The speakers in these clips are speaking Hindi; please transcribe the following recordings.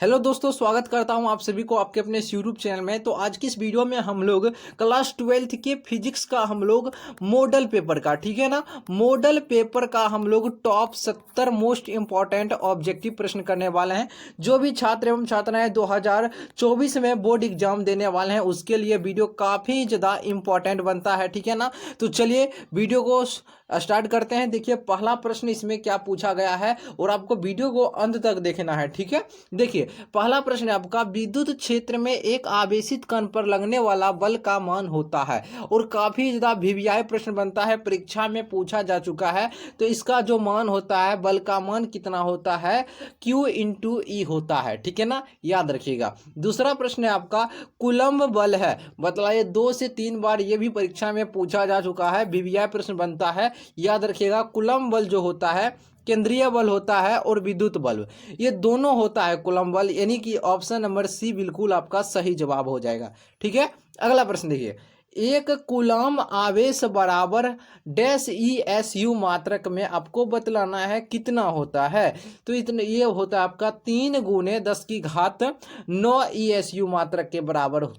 हेलो दोस्तों, स्वागत करता हूं आप सभी को आपके अपने यूट्यूब चैनल में। तो आज की इस वीडियो में हम लोग क्लास 12th के फिजिक्स का हम लोग मॉडल पेपर का, ठीक है ना, मॉडल पेपर का हम लोग टॉप 70 मोस्ट इंपॉर्टेंट ऑब्जेक्टिव प्रश्न करने वाले हैं। जो भी छात्र एवं छात्राएं 2024 में बोर्ड एग्जाम देने वाले हैं उसके लिए वीडियो काफ़ी ज़्यादा इंपॉर्टेंट बनता है, ठीक है ना। तो चलिए वीडियो को स्टार्ट करते हैं। देखिए पहला प्रश्न इसमें क्या पूछा गया है और आपको वीडियो को अंत तक देखना है, ठीक है। देखिए पहला प्रश्न है आपका, विद्युत क्षेत्र में एक आवेशित कण पर लगने वाला बल का मान होता है। और काफी ज्यादा वीवीआई प्रश्न बनता है, परीक्षा में पूछा जा चुका है। तो इसका जो मान होता है, बल का मान कितना होता है, Q इंटू ई होता है, ठीक है ना, याद रखिएगा। दूसरा प्रश्न है आपका, कूलम्ब बल है, बताइए 2 से 3 बार ये भी परीक्षा में पूछा जा चुका है, वीवीआई प्रश्न बनता है, याद रखिएगा। कूलम्ब बल जो होता है केंद्रीय बल होता है और विद्युत बल, ये दोनों होता है कूलम्ब बल, यानी कि ऑप्शन नंबर सी बिल्कुल आपका सही जवाब हो जाएगा, ठीक है। अगला प्रश्न देखिए, एक कूलम्ब आवेश बराबर डैश ई एस यू मात्रक में आपको बतलाना है कितना होता है। तो इतने ये होता है आपका 3 गुने 10 की घात 9 ई एस यू मात्रक के बराबर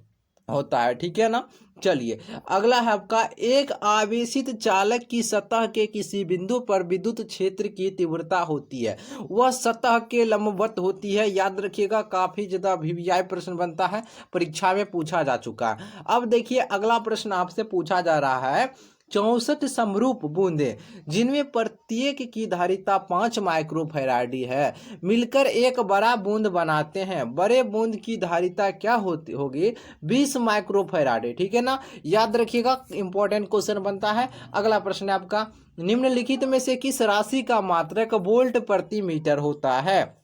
होता है, ठीक है ना। चलिए अगला है आपका, एक आवेशित चालक की सतह के किसी बिंदु पर विद्युत क्षेत्र की तीव्रता होती है, वह सतह के लंबवत होती है, याद रखिएगा। काफी ज्यादा वीवीआई प्रश्न बनता है, परीक्षा में पूछा जा चुका है। अब देखिए अगला प्रश्न आपसे पूछा जा रहा है, 64 समरूप बूंदे जिनमें प्रत्येक की धारिता 5 माइक्रोफैराडी है मिलकर एक बड़ा बूंद बनाते हैं, बड़े बूंद की धारिता क्या होती होगी, 20 माइक्रोफैराडे, ठीक है ना, याद रखिएगा। इंपॉर्टेंट क्वेश्चन बनता है। अगला प्रश्न है आपका, निम्नलिखित में से किस राशि का मात्रक वोल्ट प्रति मीटर होता है।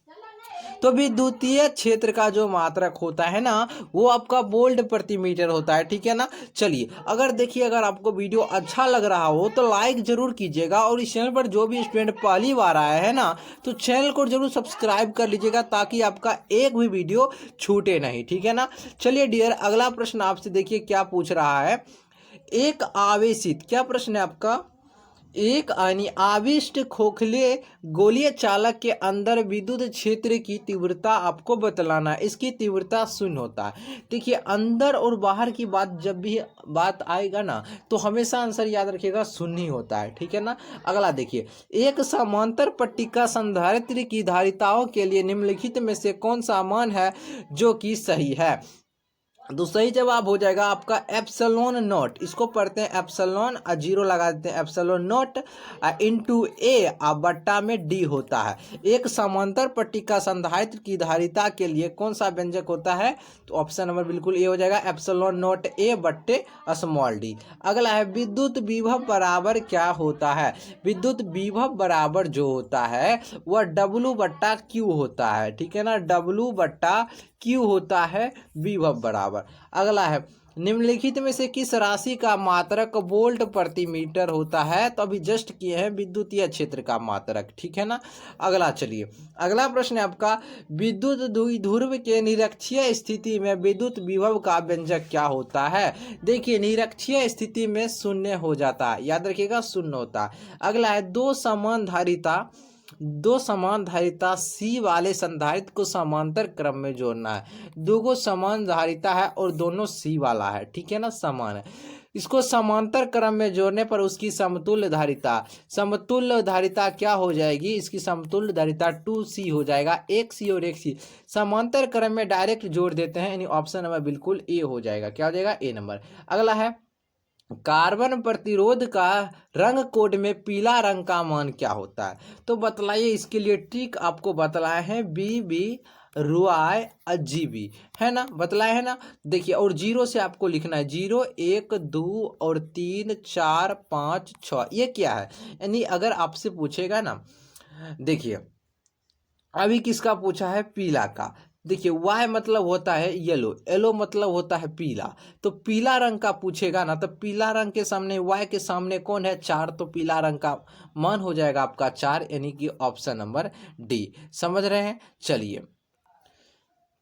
तो विद्युतीय क्षेत्र का जो मात्रक होता है ना, वो आपका वोल्ट प्रति मीटर होता है, ठीक है ना। चलिए अगर देखिए, अगर आपको वीडियो अच्छा लग रहा हो तो लाइक जरूर कीजिएगा, और इस चैनल पर जो भी स्टूडेंट पहली बार आया है ना, तो चैनल को जरूर सब्सक्राइब कर लीजिएगा ताकि आपका एक भी वीडियो छूटे नहीं, ठीक है ना। चलिए डियर, अगला प्रश्न आपसे देखिए क्या पूछ रहा है, एक आवेशित, क्या प्रश्न है आपका, एक आविष्ट खोखले गोलीय चालक के अंदर विद्युत क्षेत्र की तीव्रता आपको बतलाना है, इसकी तीव्रता शून्य होता है। देखिए अंदर और बाहर की बात जब भी बात आएगा ना, तो हमेशा आंसर याद रखिएगा शून्य ही होता है, ठीक है ना। अगला देखिए, एक समांतर पट्टिका संधारित्र की धारिताओं के लिए निम्नलिखित में से कौन सा मान है जो कि सही है। तो सही जवाब हो जाएगा आपका एप्सिलॉन नॉट, इसको पढ़ते हैं एप्सिलॉन, जीरो लगा देते हैं, एप्सिलॉन नॉट इंटू ए बट्टा में डी होता है। एक समांतर पट्टिका संधारित्र की धारिता के लिए कौन सा व्यंजक होता है, तो ऑप्शन नंबर बिल्कुल ए हो जाएगा, एप्सिलॉन नॉट ए बट्टे स्मॉल डी। अगला है, विद्युत विभव बराबर क्या होता है। विद्युत विभव बराबर जो होता है वह डब्लू बट्टा क्यू होता है, ठीक है ना, डब्लू बट्टा क्यू होता है विभव बराबर। अगला है, निम्नलिखित में से किस राशि का मात्रक वोल्ट प्रति मीटर होता है। तो अभी जस्ट किए हैं विद्युतीय क्षेत्र का मात्रक, ठीक है ना। अगला चलिए, अगला प्रश्न है आपका, विद्युत द्विध्रुव के निरक्षीय स्थिति में विद्युत विभव का व्यंजक क्या होता है। देखिए निरक्षीय स्थिति में शून्य हो जाता है, याद रखिएगा शून्य होता है। अगला है, दो समान धारिता सी वाले संधारित्र को समांतर क्रम में जोड़ना है। दो गो समान धारिता है और दोनों सी वाला है, ठीक है ना, समान है, इसको समांतर क्रम में जोड़ने पर उसकी समतुल्य धारिता क्या हो जाएगी, इसकी समतुल्य धारिता 2C हो जाएगा, एक सी और एक सी समांतर क्रम में डायरेक्ट जोड़ देते हैं, यानी ऑप्शन नंबर बिल्कुल ए हो जाएगा, क्या हो जाएगा, ए नंबर। अगला है, कार्बन प्रतिरोध का रंग कोड में पीला रंग का मान क्या होता है। तो बतलाइए, इसके लिए ट्रिक आपको बतलाए हैं, BB रुआई GB, है ना, बतलाए है ना। देखिए और जीरो से आपको लिखना है, 0 1 2 और 3 4 5 6, ये क्या है, यानी अगर आपसे पूछेगा ना, देखिए अभी किसका पूछा है, पीला का। देखिए वाई मतलब होता है येलो, येलो मतलब होता है पीला, तो पीला रंग का पूछेगा ना, तो पीला रंग के सामने वाई के सामने कौन है, 4, तो पीला रंग का मान हो जाएगा आपका 4, यानी कि ऑप्शन नंबर डी। समझ रहे हैं। चलिए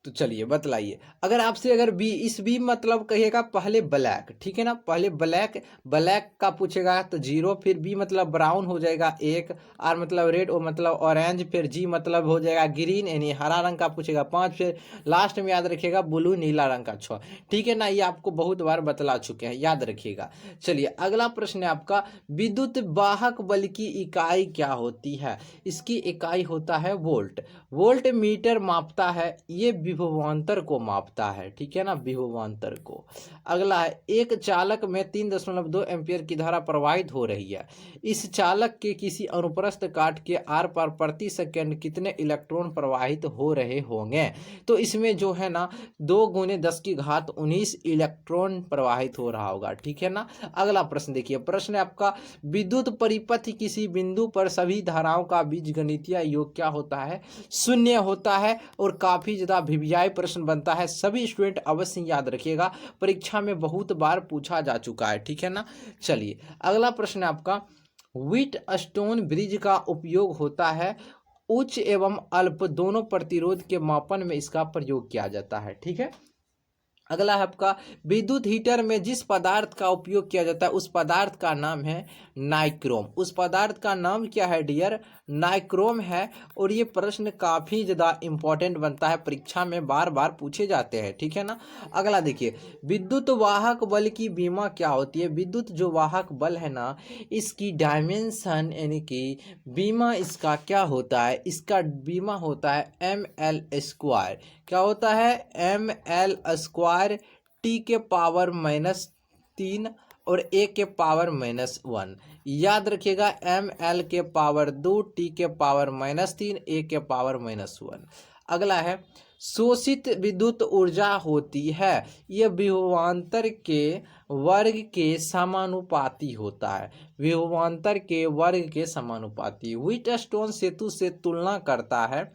तो चलिए बतलाइए। अगर आपसे अगर बी इस बी मतलब कहिएगा पहले ब्लैक, ठीक है ना, पहले ब्लैक, ब्लैक का पूछेगा तो 0, फिर बी मतलब ब्राउन हो जाएगा 1, आर मतलब रेड, ओ मतलब ऑरेंज, फिर जी मतलब हो जाएगा ग्रीन यानी हरा रंग का पूछेगा 5, फिर लास्ट में याद रखिएगा ब्लू नीला रंग का 6। ठीक है ना, ये आपको बहुत बार बतला चुके हैं, याद रखिएगा। चलिए अगला प्रश्न है आपका, विद्युत वाहक बल की इकाई क्या होती है? इसकी इकाई होता है वोल्ट। वोल्ट मीटर मापता है, ये विभवांतर को मापता है, ठीक है ना, विभवांतर को। अगला है, एक चालक में 3.2 एम्पियर की धारा प्रवाहित हो रही है। इस चालक के किसी अनुप्रस्थ काट के आर पार प्रति सेकंड कितने इलेक्ट्रॉन प्रवाहित हो रहे होंगे? तो इसमें जो है ना 2 × 10⁻19 इलेक्ट्रॉन प्रवाहित हो रहा होगा, ठीक है ना। अगला प्रश्न देखिए, प्रश्न है आपका, विद्युत परिपथ किसी बिंदु पर सभी धाराओं का बीजगणितीय योग क्या होता है? 0 होता है। और काफी ज्यादा भिभियाई प्रश्न बनता है, सभी स्टूडेंट अवश्य याद रखिएगा, परीक्षा में बहुत बार पूछा जा चुका है, ठीक है ना। चलिए अगला प्रश्न है आपका, व्हीटस्टोन ब्रिज का उपयोग होता है, उच्च एवं अल्प दोनों प्रतिरोध के मापन में इसका प्रयोग किया जाता है, ठीक है। अगला है आपका, विद्युत हीटर में जिस पदार्थ का उपयोग किया जाता है उस पदार्थ का नाम है नाइक्रोम। उस पदार्थ का नाम क्या है डियर? नाइक्रोम है। और ये प्रश्न काफ़ी ज़्यादा इंपॉर्टेंट बनता है, परीक्षा में बार बार पूछे जाते हैं, ठीक है ना। अगला देखिए, विद्युत वाहक बल की बीमा क्या होती है? विद्युत जो वाहक बल है ना, इसकी डायमेंशन यानी कि बीमा इसका क्या होता है? इसका बीमा होता है ml²। क्या होता है? ml² T⁻⁻3 और A⁻⁻1। याद रखिएगा, ml², T⁻⁻3, A⁻⁻1। अगला है, शोषित विद्युत ऊर्जा होती है, यह विभवांतर के वर्ग के समानुपाती होता है। विभवांतर के वर्ग के समानुपाती। व्हीटस्टोन सेतु से तुलना करता है,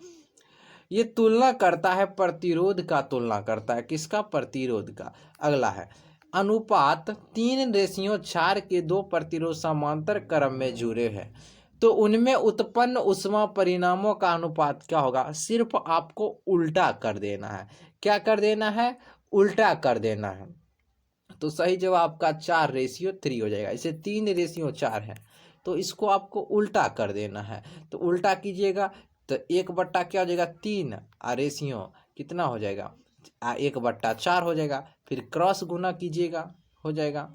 ये तुलना करता है प्रतिरोध का, तुलना करता है किसका? प्रतिरोध का। अगला है, अनुपात 3:4 के 2 प्रतिरोध समांतर क्रम में जुड़े हैं तो उनमें उत्पन्न ऊष्मा परिणामों का अनुपात क्या होगा? सिर्फ आपको उल्टा कर देना है। क्या कर देना है? उल्टा कर देना है। तो सही जवाब आपका 4:3 हो जाएगा। इसे 3:4 है तो इसको आपको उल्टा कर देना है। तो उल्टा कीजिएगा तो 1/, क्या हो जाएगा? 3, रेशियो कितना हो जाएगा? 1/4 हो जाएगा। फिर क्रॉस गुना कीजिएगा, हो जाएगा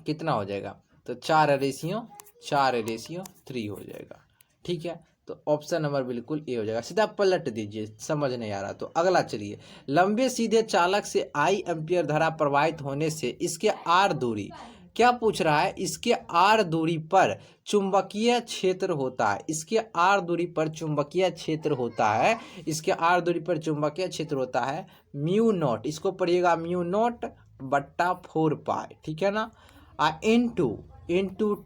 कितना हो जाएगा? तो 4:3 हो जाएगा, ठीक है। तो ऑप्शन नंबर बिल्कुल ए हो जाएगा। सीधा पलट दीजिए, समझ नहीं आ रहा तो अगला चलिए, लंबे सीधे चालक से I एम्पियर धारा प्रवाहित होने से इसके आर दूरी, क्या पूछ रहा है? इसके आर दूरी पर चुंबकीय क्षेत्र होता है। इसके आर दूरी पर चुंबकीय क्षेत्र होता है, इसके आर दूरी पर चुंबकीय क्षेत्र होता है μ0। इसको पढ़िएगा μ0/4π, ठीक है ना। इंटू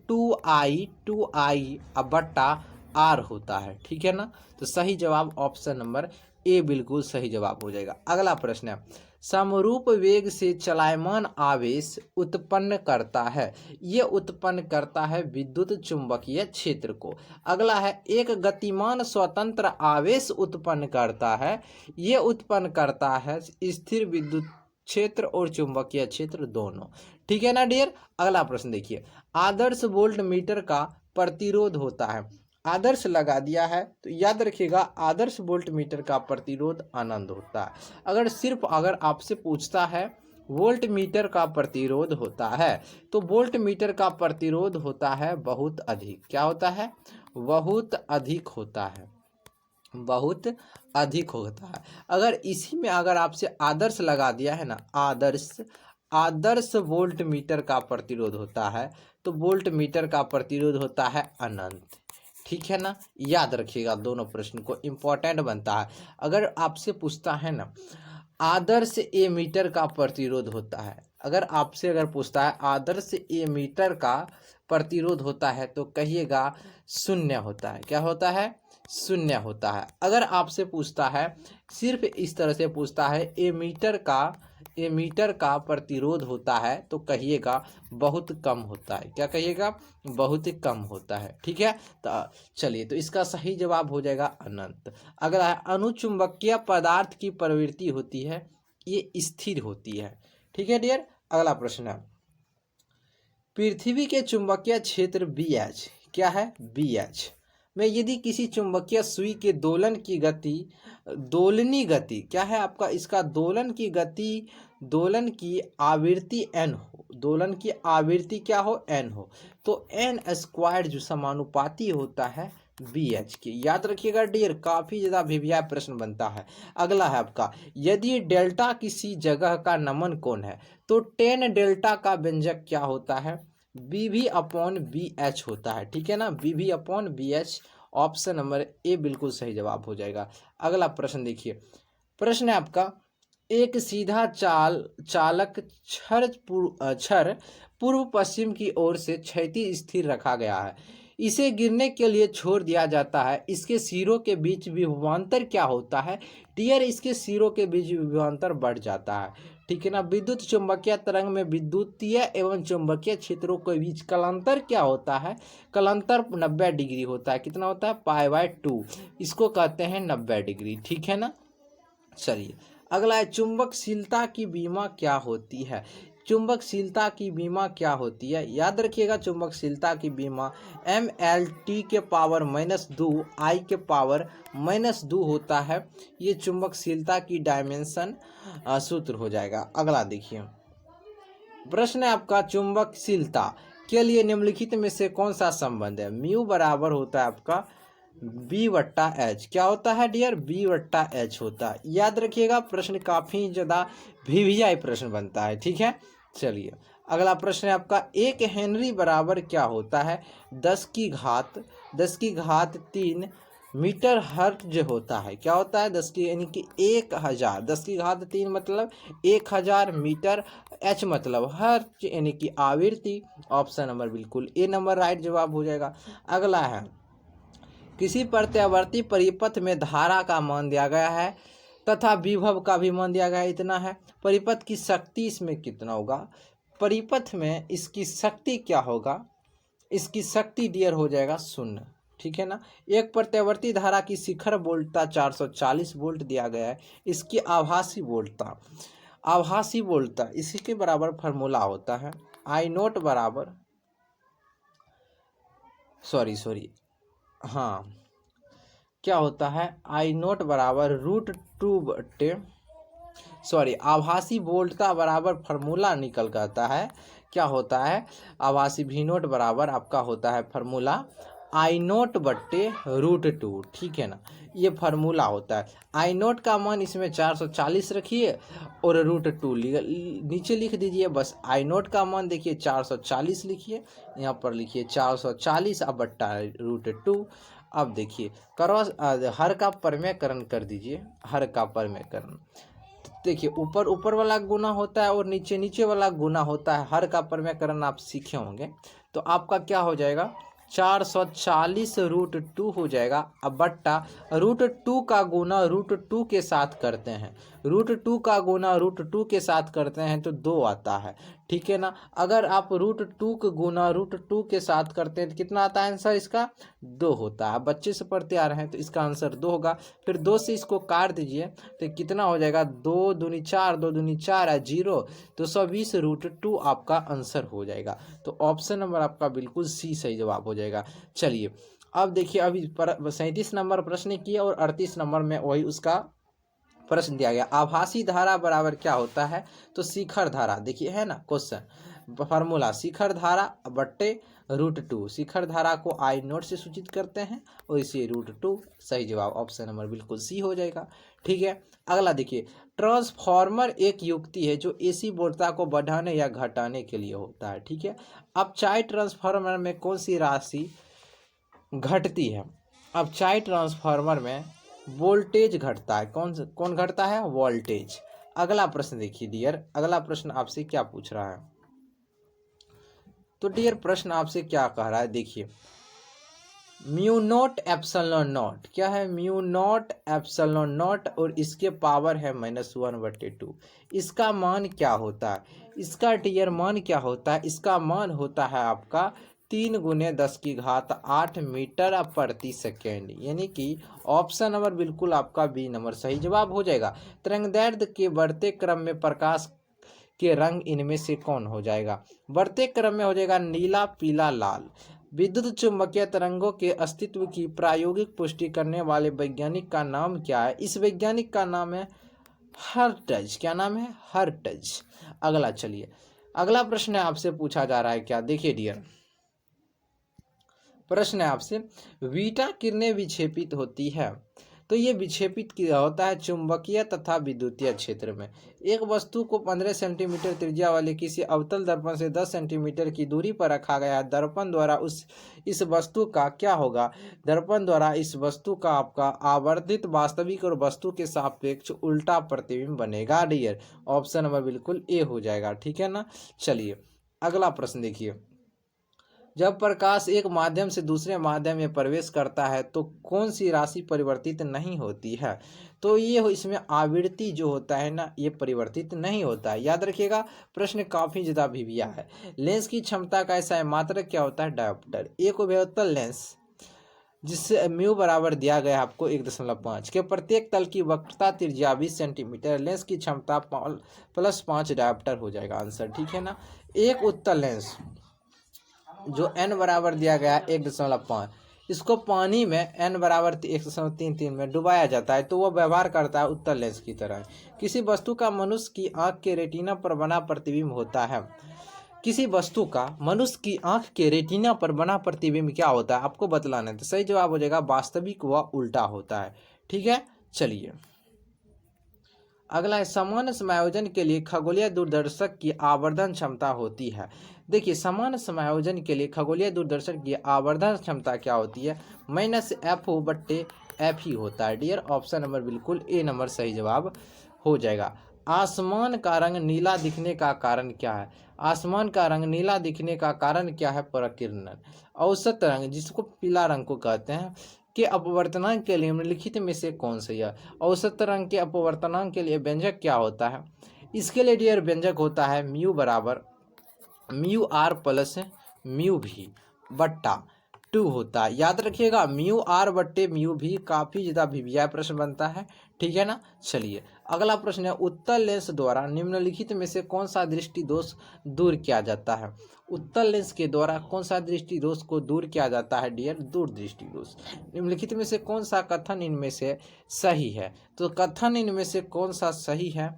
2I/r होता है, ठीक है ना। तो सही जवाब ऑप्शन नंबर ए बिल्कुल सही जवाब हो जाएगा। अगला प्रश्न है, समरूप वेग से चलायमान आवेश उत्पन्न करता है, ये उत्पन्न करता है विद्युत चुंबकीय क्षेत्र को। अगला है, एक गतिमान स्वतंत्र आवेश उत्पन्न करता है, ये उत्पन्न करता है स्थिर विद्युत क्षेत्र और चुंबकीय क्षेत्र दोनों, ठीक है ना डियर। अगला प्रश्न देखिए, आदर्श वोल्ट मीटर का प्रतिरोध होता है। आदर्श लगा दिया है तो याद रखिएगा, आदर्श वोल्ट मीटर का प्रतिरोध अनंत होता है। अगर आपसे पूछता है वोल्ट मीटर का प्रतिरोध होता है तो वोल्ट मीटर का प्रतिरोध होता है बहुत अधिक। क्या होता है? बहुत अधिक होता है, बहुत अधिक होता है। अगर इसी में अगर आपसे आदर्श लगा दिया है ना, आदर्श वोल्ट मीटर का प्रतिरोध होता है तो वोल्ट मीटर का प्रतिरोध होता है अनंत, ठीक है ना। याद रखिएगा, दोनों प्रश्न को इंपॉर्टेंट बनता है। अगर आपसे पूछता है ना आदर्श ए मीटर का प्रतिरोध होता है, अगर पूछता है आदर्श ए मीटर का प्रतिरोध होता है तो कहिएगा 0 होता है। क्या होता है? 0 होता है। अगर आपसे पूछता है, सिर्फ इस तरह से पूछता है ए मीटर का एमीटर का प्रतिरोध होता है तो कहिएगा बहुत कम होता है। क्या कहिएगा? बहुत ही कम होता है। ठीक है, तो चलिए, तो इसका सही जवाब हो जाएगा अनंत। अगला है, अनुचुंबकीय पदार्थ की प्रवृत्ति होती है, ये स्थिर होती है। ठीक है डियर, अगला प्रश्न है, पृथ्वी के चुंबकीय क्षेत्र BH क्या है? BH में यदि किसी चुंबकीय सुई के दोलन की गति, दोलनी गति क्या है आपका? इसका दोलन की गति, दोलन की आवृत्ति n हो, दोलन की आवृत्ति क्या हो? n हो, तो n² जो समानुपाती होता है BH की। याद रखिएगा डियर, काफी ज्यादा भिभिया प्रश्न बनता है। अगला है आपका, यदि डेल्टा किसी जगह का नमन कोण है तो tan डेल्टा का व्यंजक क्या होता है? BV/BH होता है। ठीक है ना, BV/BH। ऑप्शन नंबर ए बिल्कुल सही जवाब हो जाएगा। अगला प्रश्न देखिए, प्रश्न है आपका, एक सीधा चालक छर पूर्व पश्चिम की ओर से क्षैतिज स्थिर रखा गया है, इसे गिरने के लिए छोड़ दिया जाता है, इसके सिरों के बीच विभवांतर क्या होता है? डियर, इसके सिरों के बीच विभवांतर बढ़ जाता है। ठीक है ना, विद्युत चुंबकीय तरंग में विद्युतीय एवं चुंबकीय क्षेत्रों के बीच कलांतर क्या होता है? कलांतर 90 डिग्री होता है। कितना होता है? π/2, इसको कहते हैं 90 डिग्री। ठीक है ना, चलिए अगला है, चुंबकशीलता की बीमा क्या होती है? चुंबकशीलता की बीमा क्या होती है? याद रखिएगा, चुंबकशीलता की बीमा mLT के पावर -2 I के पावर -2 होता है। ये चुंबकशीलता की डायमेंशन सूत्र हो जाएगा। अगला देखिए, प्रश्न है आपका, चुंबकशीलता के लिए निम्नलिखित में से कौन सा संबंध है? म्यू बराबर होता है आपका B/H। क्या होता है डियर? B/H होता है। याद रखिएगा, प्रश्न काफी ज्यादा भिभिया प्रश्न बनता है। ठीक है, चलिए अगला प्रश्न है आपका, 1 हेनरी बराबर क्या होता है? 10⁻³ मीटर हर्ट्ज होता है। क्या होता है? 10 की यानी कि 1000, 10⁻³ मतलब 1000 मीटर, H मतलब हर्ट्ज यानी कि आवृत्ति। ऑप्शन नंबर बिल्कुल ए नंबर राइट जवाब हो जाएगा। अगला है, किसी प्रत्यावर्ती परिपथ में धारा का मान दिया गया है तथा विभव का भी मान दिया गया है, इतना है। परिपथ की शक्ति इसमें कितना होगा? परिपथ में इसकी शक्ति क्या होगा? इसकी शक्ति डियर हो जाएगा 0। ठीक है ना, एक प्रत्यावर्ती धारा की शिखर वोल्टता 440 वोल्ट दिया गया है, इसकी आभासी वोल्टता इसी के बराबर फार्मूला होता है I0 बराबर क्या होता है? I0 बराबर √2 आभासी वोल्टता बराबर फार्मूला निकल करता है। क्या होता है? आभासी V0 बराबर आपका होता है फार्मूला I0/√2। ठीक है ना, ये फार्मूला होता है। I0 का मान इसमें 440 रखिए और √2 नीचे लिख दीजिए। बस I0 का मान देखिए 440 लिखिए, यहाँ पर लिखिए 440/√2। अब देखिए क्रॉस हर का परमेयकरण कर दीजिए, हर का परमेयकरण। देखिए ऊपर वाला गुना होता है और नीचे वाला गुना होता है। हर का परमेयकरण आप सीखे होंगे, तो आपका क्या हो जाएगा? 440/2 हो जाएगा। अब बट्टा √2 का गुना √2 के साथ करते हैं, √2 का गुना √2 के साथ करते हैं तो 2 आता है। ठीक है ना, अगर आप √2 का गुना √2 के साथ करते हैं तो कितना आता है आंसर? इसका 2 होता है। बच्चे से पढ़ते आ रहे हैं तो इसका आंसर 2 होगा। फिर 2 से इसको काट दीजिए तो कितना हो जाएगा? 2 दूनी 4, 2 दूनी 4 है 0, 220/2 आपका आंसर हो जाएगा। तो ऑप्शन नंबर आपका बिल्कुल सी सही जवाब हो जाएगा। चलिए अब देखिए, अभी 37 नंबर प्रश्न किए और 38 नंबर में वही उसका प्रश्न दिया गया। आभासी धारा बराबर क्या होता है? तो शिखर धारा, देखिए है ना क्वेश्चन, फार्मूला शिखर धारा बट्टे √2। शिखर धारा को I0 से सूचित करते हैं और इसे √2। सही जवाब ऑप्शन नंबर बिल्कुल सी हो जाएगा। ठीक है, अगला देखिए, ट्रांसफार्मर एक युक्ति है जो AC वोल्टता को बढ़ाने या घटाने के लिए होता है। ठीक है, अब चाहे ट्रांसफार्मर में कौन सी राशि घटती है? अब चाहे ट्रांसफार्मर में वोल्टेज घटता है। कौन घटता है? वोल्टेज। अगला प्रश्न देखिए डियर, अगला प्रश्न आपसे क्या पूछ रहा है? तो डियर प्रश्न आपसे क्या कह रहा है? देखिए म्यू नॉट एप्सिलॉन नॉट, क्या है, म्यू नॉट एप्सिलॉन नॉट, और इसके पावर है -1/2। इसका मान क्या होता है, इसका टीयर मान क्या होता है, इसका मान होता है आपका 3 × 10⁸ मीटर प्रति सेकेंड, यानी कि ऑप्शन नंबर बिल्कुल आपका बी नंबर सही जवाब हो जाएगा। तरंगदैर्ध्य के बढ़ते क्रम में प्रकाश के रंग इनमें से कौन हो जाएगा, बढ़ते क्रम में हो जाएगा नीला, पीला, लाल। विद्युत चुम्बकीय तरंगों के अस्तित्व की प्रायोगिक पुष्टि करने वाले वैज्ञानिक का नाम क्या है, इस वैज्ञानिक का नाम है हर्ट्ज। क्या नाम है, हर्ट्ज। अगला चलिए, अगला प्रश्न आपसे पूछा जा रहा है, क्या, देखिए डियर, प्रश्न है आपसे, बीटा किरणें विक्षेपित होती है, तो ये विक्षेपित किया होता है चुंबकीय तथा विद्युतीय क्षेत्र में। एक वस्तु को 15 सेंटीमीटर त्रिज्या वाले किसी अवतल दर्पण से 10 सेंटीमीटर की दूरी पर रखा गया है। दर्पण द्वारा इस वस्तु का क्या होगा, दर्पण द्वारा इस वस्तु का आपका आवर्धित वास्तविक और वस्तु के सापेक्ष उल्टा प्रतिबिंब बनेगा डियर। ऑप्शन नंबर बिल्कुल ए हो जाएगा, ठीक है ना। चलिए अगला प्रश्न देखिए, जब प्रकाश एक माध्यम से दूसरे माध्यम में प्रवेश करता है तो कौन सी राशि परिवर्तित नहीं होती है, तो ये इसमें आवृत्ति जो होता है ना, ये परिवर्तित नहीं होता है। याद रखिएगा, प्रश्न काफ़ी ज़्यादा भिविया है। लेंस की क्षमता का ऐसा है, मात्रक क्या होता है, डायोप्टर। एक उभयतल लेंस जिससे म्यू बराबर दिया गया आपको 1.5 के प्रत्येक तल की वक्रता त्रिज्या 20 सेंटीमीटर, लेंस की क्षमता +5 डायोप्टर हो जाएगा आंसर, ठीक है ना। एक उत्तल लेंस जो n बराबर दिया गया है 1.5, इसको पानी में n बराबर 1.33 में डुबाया जाता है तो वो व्यवहार करता है उत्तल लेंस की तरह। किसी वस्तु का मनुष्य की आंख के रेटिना पर बना प्रतिबिंब होता है, किसी वस्तु का मनुष्य की आंख के रेटिना पर बना प्रतिबिंब क्या होता है, आपको बतलाना है। तो सही जवाब हो जाएगा वास्तविक व उल्टा होता है, ठीक है। चलिए अगला है, समान समायोजन के लिए खगोलीय दूरदर्शक की आवर्धन क्षमता होती है। देखिए, समान समायोजन के लिए खगोलीय दूरदर्शक की आवर्धन क्षमता क्या होती है, -F/F ही होता है डियर। ऑप्शन नंबर बिल्कुल ए नंबर सही जवाब हो जाएगा। आसमान का रंग नीला दिखने का कारण क्या है, आसमान का रंग नीला दिखने का कारण क्या है, प्रकीर्णन। औसत रंग जिसको पीला रंग को कहते हैं के अपवर्तनांक के लिए निम्नलिखित में से कौन सा है, औसत रंग के अपवर्तनांक के लिए व्यंजक क्या होता है, इसके लिए डियर व्यंजक होता है म्यू बराबर μr प्लस μv बट्टा 2 होता है। याद रखिएगा, μr बट्टे μv काफ़ी ज़्यादा भिविया प्रश्न बनता है, ठीक है ना। चलिए अगला प्रश्न है, उत्तल लेंस द्वारा निम्नलिखित में से कौन सा दृष्टि दोष दूर किया जाता है, उत्तल लेंस के द्वारा कौन सा दृष्टि दोष को दूर किया जाता है डियर, दूरदृष्टि दोष। निम्नलिखित में से कौन सा कथन इनमें से सही है, तो कथन इनमें से कौन सा सही है,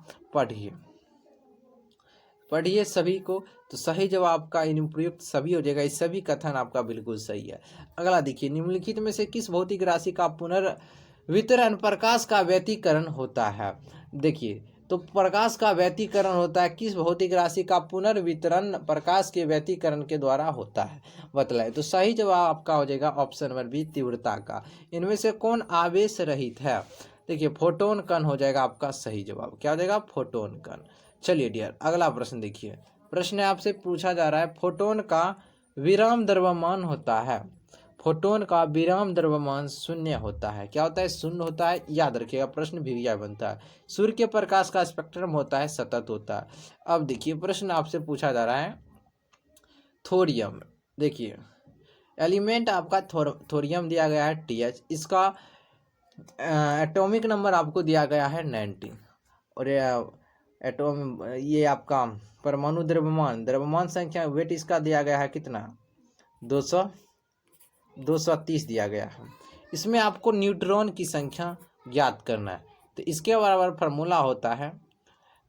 पढ़िए सभी को। तो सही जवाब आपका इन प्रयुक्त सभी हो जाएगा, इस सभी कथन आपका बिल्कुल सही है। अगला देखिए, निम्नलिखित में से किस भौतिक राशि का पुनर्वितरण प्रकाश का व्यतिकरण होता है। देखिए, तो प्रकाश का व्यतिकरण होता है, किस भौतिक राशि का पुनर्वितरण प्रकाश के व्यतिकरण के द्वारा होता है, बतलाए। तो सही जवाब आपका हो जाएगा ऑप्शन नंबर बी, तीव्रता का। इनमें से कौन आवेश रहित है, देखिए फोटोन कण हो जाएगा आपका सही जवाब, क्या हो जाएगा, फोटोन कण। चलिए डियर अगला प्रश्न देखिए, प्रश्न आपसे पूछा जा रहा है, फोटोन का विराम द्रव्यमान होता है, फोटोन का विराम द्रव्यमान 0 होता है, क्या होता है, 0 होता है। याद रखिएगा, प्रश्न भिविया बनता है। सूर्य के प्रकाश का स्पेक्ट्रम होता है सतत होता है। अब देखिए प्रश्न आपसे पूछा जा रहा है, थोरियम। देखिए एलिमेंट आपका थोरियम दिया गया है TH, इसका एटॉमिक नंबर आपको दिया गया है 19, और एटॉम ये आपका परमाणु द्रव्यमान संख्या वेट इसका दिया गया है कितना, 230 दिया गया है। इसमें आपको न्यूट्रॉन की संख्या ज्ञात करना है, तो इसके बराबर फार्मूला होता है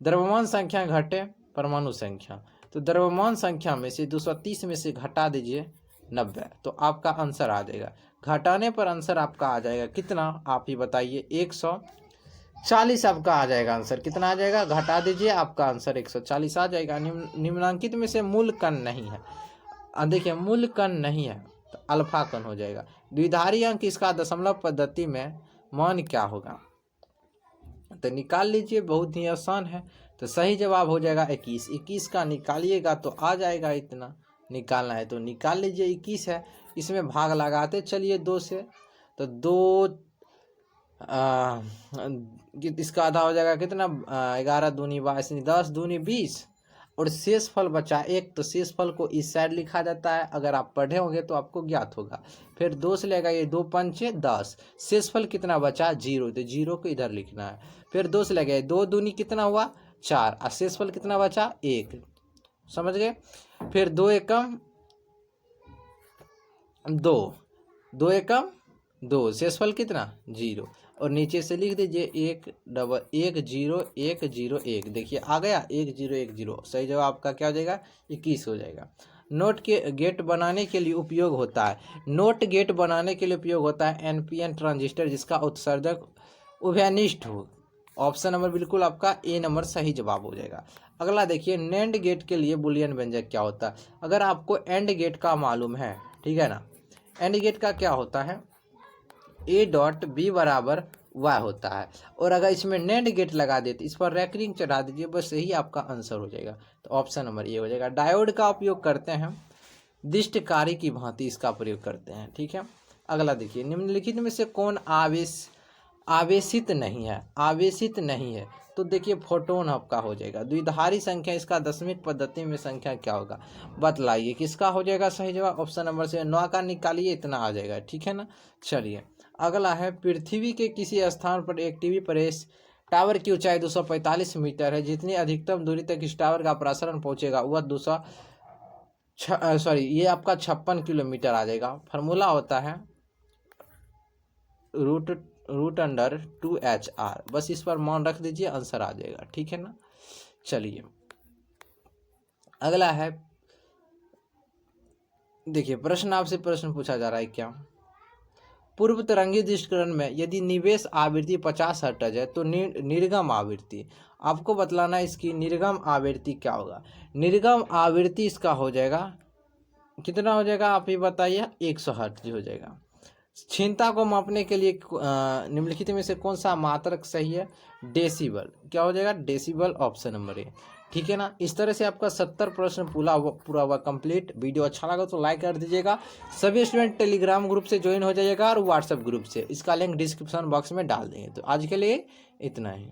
द्रव्यमान संख्या घटे परमाणु संख्या। तो द्रव्यमान संख्या में से 230 में से घटा दीजिए 90, तो आपका आंसर आ जाएगा। घटाने पर आंसर आपका आ जाएगा कितना, आप ही बताइए, 140 आपका आ जाएगा आंसर। कितना आ जाएगा, घटा दीजिए, आपका आंसर 140 आ जाएगा। निम्नांकित में से मूल कण नहीं है, देखिए मूल कण नहीं है तो अल्फा कण हो जाएगा। द्विधारी अंक इसका दशमलव पद्धति में मान क्या होगा, तो निकाल लीजिए, बहुत ही आसान है। तो सही जवाब हो जाएगा 21 का निकालिएगा तो आ जाएगा इतना, निकालना है तो निकाल लीजिए। 21 है, इसमें भाग लगाते चलिए 2 से, तो 2 इसका आधा हो जाएगा कितना, 11 दूनी 22, 10 दूनी 20, और शेष फल बचा 1। तो शेष फल को इस साइड लिखा जाता है, अगर आप पढ़े होंगे तो आपको ज्ञात होगा। फिर 2 से लेगा ये 2 पंचे 10, शेष फल कितना बचा 0, तो 0 को इधर लिखना है। फिर 2 से लेगा 2 दूनी कितना हुआ 4, और शेष फल कितना बचा 1, समझ गए। फिर 2 एकम 2, 2 एकम 2, शेषफल कितना 0, और नीचे से लिख दीजिए 1 0 1 0 1। देखिए आ गया 1 0 1 0, सही जवाब आपका क्या हो जाएगा 21 हो जाएगा। नोट के गेट बनाने के लिए उपयोग होता है, नोट गेट बनाने के लिए उपयोग होता है एनपीएन ट्रांजिस्टर जिसका उत्सर्जक उभयनिष्ठ हो। ऑप्शन नंबर बिल्कुल आपका ए नंबर सही जवाब हो जाएगा। अगला देखिए, नैंड गेट के लिए बुलियन व्यंजक क्या होता है। अगर आपको एंड गेट का मालूम है, ठीक है ना, एंड गेट का क्या होता है, ए डॉट बी बराबर वाई होता है, और अगर इसमें नैंड गेट लगा देते, इस पर रैकरिंग चढ़ा दीजिए, बस यही आपका आंसर हो जाएगा। तो ऑप्शन नंबर ए हो जाएगा। डायोड का उपयोग करते हैं, दिष्ट कार्य की भांति इसका प्रयोग करते हैं, ठीक है। अगला देखिए, निम्नलिखित में से कौन आवेशित नहीं है, आवेशित नहीं है, तो देखिए फोटोन आपका हो जाएगा। द्विधारी संख्या इसका दशमिक पद्धति में संख्या क्या होगा, बतलाइए किसका हो जाएगा सही जवाब। ऑप्शन नंबर से 9 का निकालिए, इतना आ जाएगा, ठीक है ना। चलिए अगला है, पृथ्वी के किसी स्थान पर एक टीवी प्रेस टावर की ऊंचाई 245 मीटर है, जितनी अधिकतम दूरी तक इस टावर का प्रसारण पहुंचेगा वह ये आपका 56 किलोमीटर आ जाएगा। फार्मूला होता है रूट अंडर 2HR, बस इस पर मान रख दीजिए, आंसर आ जाएगा, ठीक है ना। चलिए अगला है, देखिए प्रश्न आपसे प्रश्न पूछा जा रहा है क्या, पूर्व तरंगी दृष्टिकरण में यदि निवेश आवृत्ति 50 हर्ट्ज है तो निर्गम आवृत्ति, आपको बतलाना इसकी निर्गम आवृत्ति क्या होगा। निर्गम आवृत्ति इसका हो जाएगा कितना हो जाएगा, आप ही बताइए, 100 हर्ट्ज हो जाएगा। क्षीणता को मापने के लिए निम्नलिखित में से कौन सा मात्रक सही है, डेसिबल, क्या हो जाएगा डेसिबल, ऑप्शन नंबर ए, ठीक है ना। इस तरह से आपका 70 प्रश्न पूरा हुआ कंप्लीट। वीडियो अच्छा लगा तो लाइक कर दीजिएगा। सभी स्टूडेंट टेलीग्राम ग्रुप से ज्वाइन हो जाइएगा और व्हाट्सएप ग्रुप से, इसका लिंक डिस्क्रिप्शन बॉक्स में डाल देंगे। तो आज के लिए इतना ही।